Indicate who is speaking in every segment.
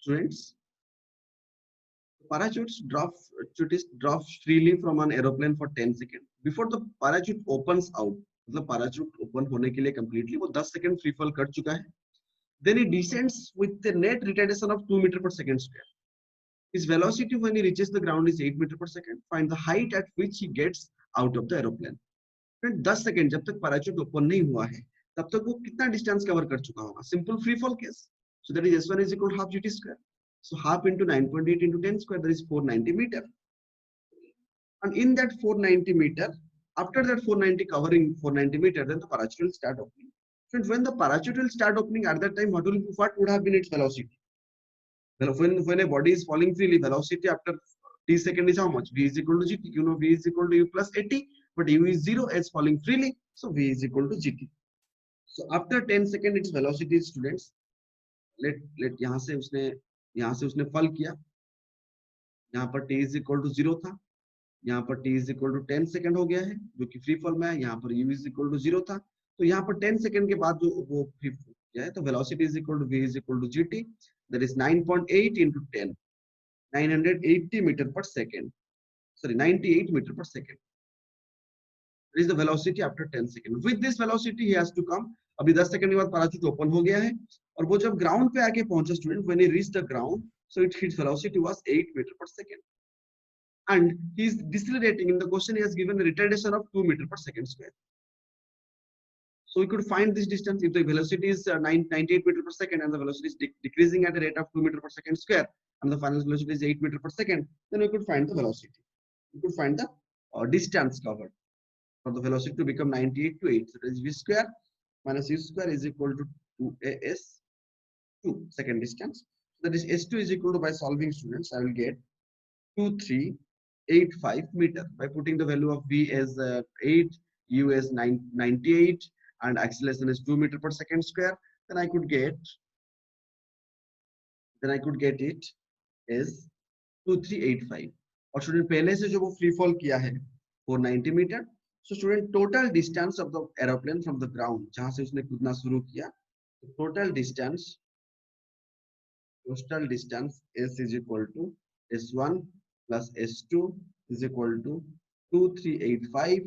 Speaker 1: Students, parachute freely from an aeroplane for 10 seconds. Before the parachute opens out, मतलब parachute open होने के लिए completely वो 10 second free fall कर चुका है. Then he descends with the net retardation of 2 meter per second square. His velocity when he reaches the ground is 8 meter per second. Find the height at which he gets out of the aeroplane. फिर 10 second जब तक parachute open नहीं हुआ है तब तक वो कितना डिस्टेंस कवर कर चुका होगा. Simple free fall case. So that is S1 is equal to half GT square. So half into 9.8 into 10 square, that is 490 meter. And in that 490 meter, after that 490 covering 490 meter, then the parachute will start opening. Friends, when the parachute will start opening, at that time, what would have been its velocity? Well, when a body is falling freely, velocity after t second is how much? V is equal to gt. You know, V is equal to u plus 80, but u is 0 as falling freely, so V is equal to gt. So after 10 second, its velocity, students. let यहाँ से उसने फल किया. यहाँ पर t is equal to 0 था. यहाँ पर t is equal to 10 second हो गया है जो कि फ्री फॉल में है. यहाँ पर u is equal to 0 था. तो यहाँ पर 10 सेकंड के बाद जो वो फ्री किया है तो velocity is equal to v is equal to gt, that is 9.8 into 10, 980 meter per second. Sorry, 98 meter per second. This is the velocity after 10 seconds. With this velocity he has to come. अभी 10 second के बाद parachute open हो गया है और वो जब ground पे आके पहुंचा student, when he reached the ground, so its velocity was 8 meter per second. And he is decelerating. In the question he has given a retardation of 2 meter per second square. So we could find this distance. If the velocity is 98 meter per second and the velocity is decreasing at a rate of 2 meter per second square and the final velocity is 8 meter per second, then we could find the velocity. We could find the distance covered for the velocity to become 98 to 8. So that is v square minus u square is equal to 2as 2 second distance. So that is s2 is equal to, by solving students, I will get 2385 meter by putting the value of v as 8, u as 98, and acceleration is 2 meter per second square. Then I could get it as 2385. और student पहले से जो वो free fall किया है 490 metre. So student total distance of the aeroplane from the ground, जहां से उसने कूदना शुरू किया, total distance s is equal to s1 plus s2 is equal to 2385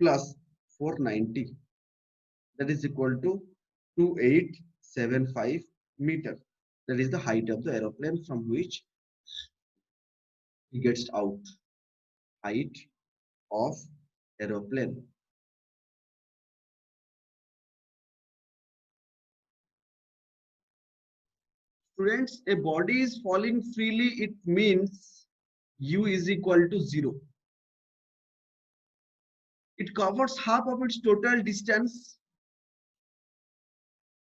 Speaker 1: plus 490, that is equal to 2875 meter. That is the height of the aeroplane from which he gets out. Height of aeroplane. Students, a body is falling freely, it means u is equal to 0. It covers half of its total distance.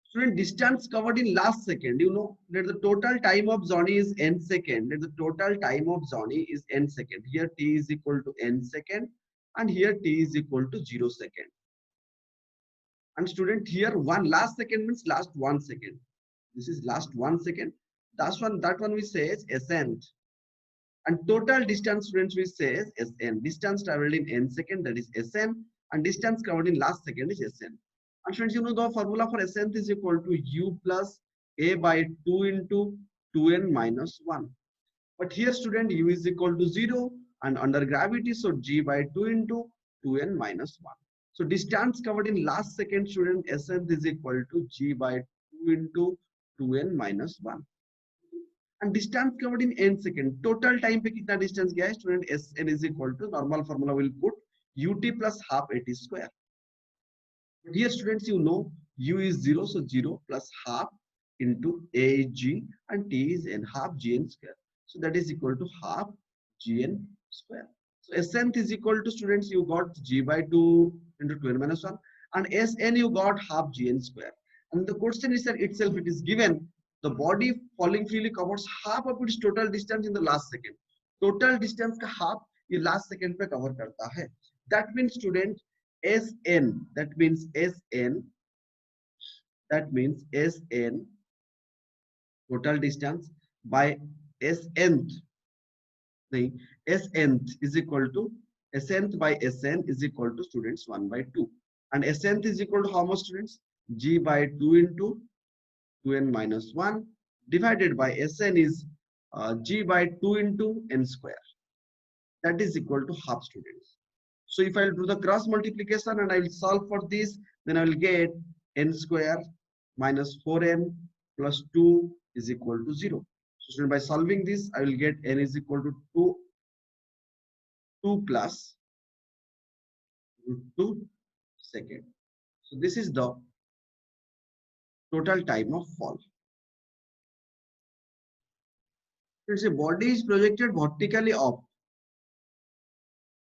Speaker 1: Student, distance covered in last second. You know that the total time of journey is n second. That the total time of journey is n second. Here t is equal to n second and here t is equal to 0 second. And student, here one last second means last 1 second. This is last 1 second. That one we say is ascent. And total distance, students, we say is Sn. Distance traveled in n second, that is Sn, and distance covered in last second is Sn. And students, you know the formula for Sn is equal to u plus a by 2 into 2n minus 1. But here, student, u is equal to 0 and under gravity, so g by 2 into 2n minus 1. So distance covered in last second, student, Sn is equal to g by 2 into 2n minus 1. And distance covered in n second. Total time पे कितना distance गया है student? Sn is equal to, normal formula will put ut plus half at square. But here students, you know u is 0, so 0 plus half into ag and t is n, half gn square. So that is equal to half gn square. So Sn is equal to, students, you got g by 2 into 2n minus 1 and Sn you got half gn square. And the question is that itself, it is given the body falling freely covers half of its total distance in the last second. Total distance का half ये last second पे cover करता है. That means student Sn, that means Sn total distance by Snth, Snth is equal to Snth by Sn is equal to, students, 1 by 2. And Snth is equal to how much, students? G by 2 into 2n minus 1 divided by Sn is g by 2 into n square. That is equal to half, students. So if I will do the cross multiplication and I will solve for this, then I will get n square minus 4n plus 2 is equal to 0. So by solving this, I will get n is equal to 2 plus root 2 second. So this is the total time of fall. Since a body is projected vertically up,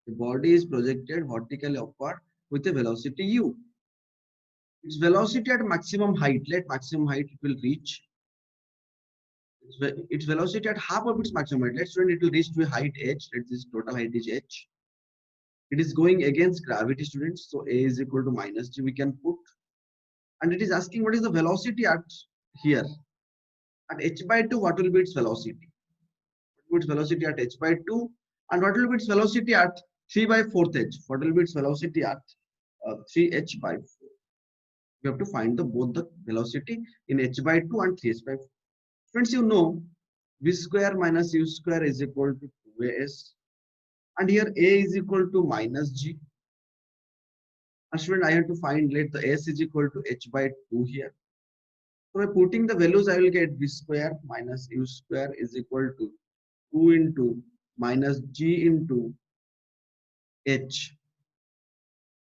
Speaker 1: the body is projected vertically upward with a velocity u. Its velocity at maximum height, let maximum height it will reach. Its velocity at half of its maximum height. Let's say it will reach to a height h. Let this total height is h. It is going against gravity, students. So a is equal to minus g. We can put, and it is asking what is the velocity at here at h by 2. What will be its velocity? Its velocity at h by 2, and what will be its velocity at 3 by 4th h? What will be its velocity at 3h by 4? We have to find the both the velocity in h by 2 and 3h by 4. Friends, you know v square minus u square is equal to 2as, and here a is equal to minus g. And student, I have to find, let the s is equal to h by 2 here. So by putting the values, I will get v square minus u square is equal to 2 into minus g into h,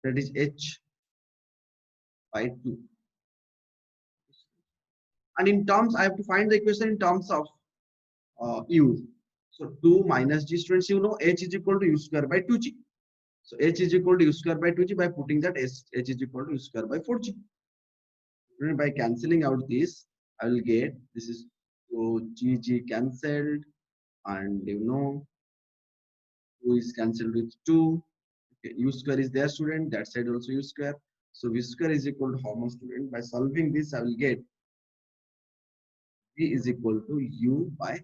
Speaker 1: that is h by 2. And in terms, I have to find the equation in terms of u. So 2 minus g, students, you know h is equal to u square by 2g. So h is equal to u square by 2g. By putting that h is equal to u square by 4g. By cancelling out this, I will get, this is, so g cancelled, and you know 2 is cancelled with 2. Okay, u square is there, student, that side also u square. So v square is equal to how much, student? By solving this, I will get v is equal to u by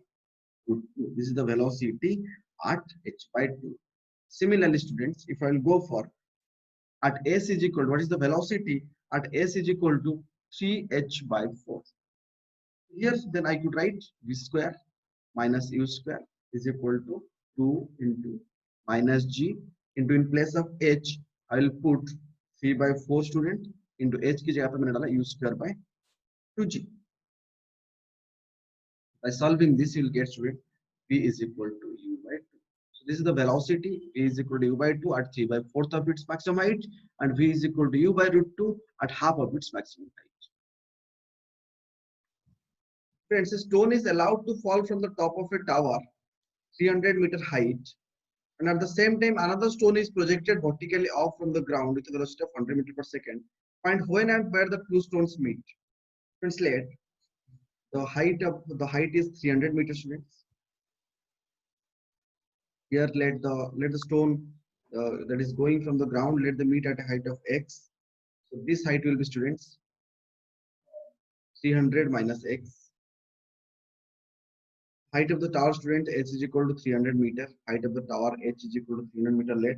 Speaker 1: root 2. This is the velocity at h by 2. Similarly, students, if I will go for at s is equal to, what is the velocity at s is equal to 3h by 4. Here, then I could write v square minus u square is equal to 2 into minus g into, in place of h, I will put 3 by 4, student, into h की जगह पे मैंने डाला u square by 2g. By solving this, you will get, student, v is equal to u by 2. So this is the velocity. V is equal to u by 2 at 3 by 4th of its maximum height, and v is equal to u by root 2 at half of its maximum height. Friends, a stone is allowed to fall from the top of a tower 300-meter height, and at the same time another stone is projected vertically off from the ground with a velocity of 100 meters per second. Find when and where the two stones meet. Translate. The height is 300 meters, students. Here let the stone that is going from the ground, let them meet at a height of x. So this height will be, students, 300 minus x. Height of the tower, student, h is equal to 300 meter. Height of the tower, h is equal to 300 meter. Let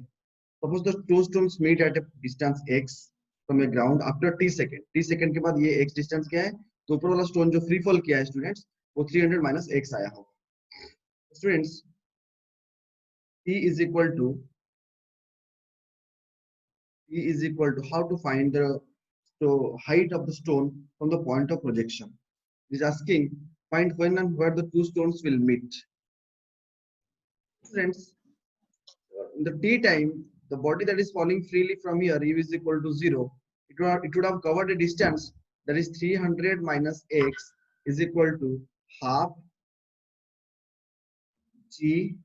Speaker 1: suppose the two stones meet at a distance x from a ground after t second. T second के बाद ये x distance क्या है? तो ऊपर वाला stone जो free fall किया है, students, वो 300 minus x आया होगा. Students, t is equal to how to find the height of the stone from the point of projection. It is asking find when and where the two stones will meet. Students, in the t time, the body that is falling freely from here, u is equal to 0. It would have covered a distance that is 300 minus x is equal to half g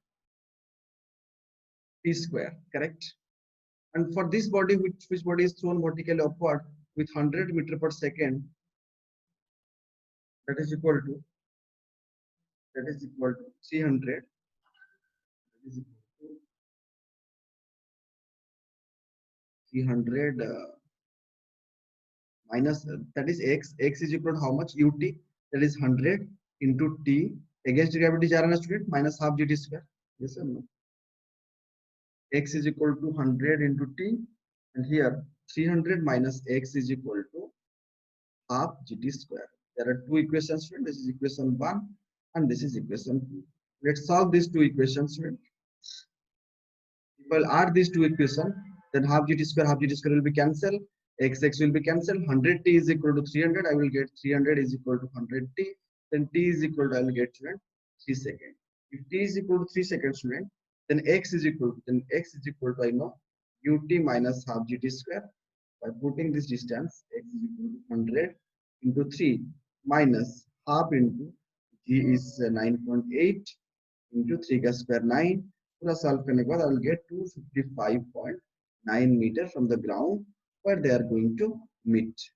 Speaker 1: t square, correct? And for this body, which body is thrown vertically upward with 100 meter per second, that is equal to 300. That is equal to 300 minus that is x. X is equal to how much? Ut, that is 100 into t. Against gravity जा रहा है ना, student, minus half gt square. Yes or no? X is equal to 100 into t, and here 300 minus x is equal to half gt square. There are two equations, friend. This is equation 1 and this is equation 2. Let's solve these two equations, friend. If I'll add these two equations, then half gt square will be cancelled. X will be cancelled. 100t is equal to 300. I will get 300 is equal to 100t. Then t is equal to, I will get, student, 3 seconds. If t is equal to 3 seconds, student, then x is equal to, I know, ut minus half gt square. By putting this distance, x is equal to 100 into 3 minus half into g is 9.8 into 3 का square 9. पूरा solve करने के बाद I will get 255.9 meter from the ground where they are going to meet.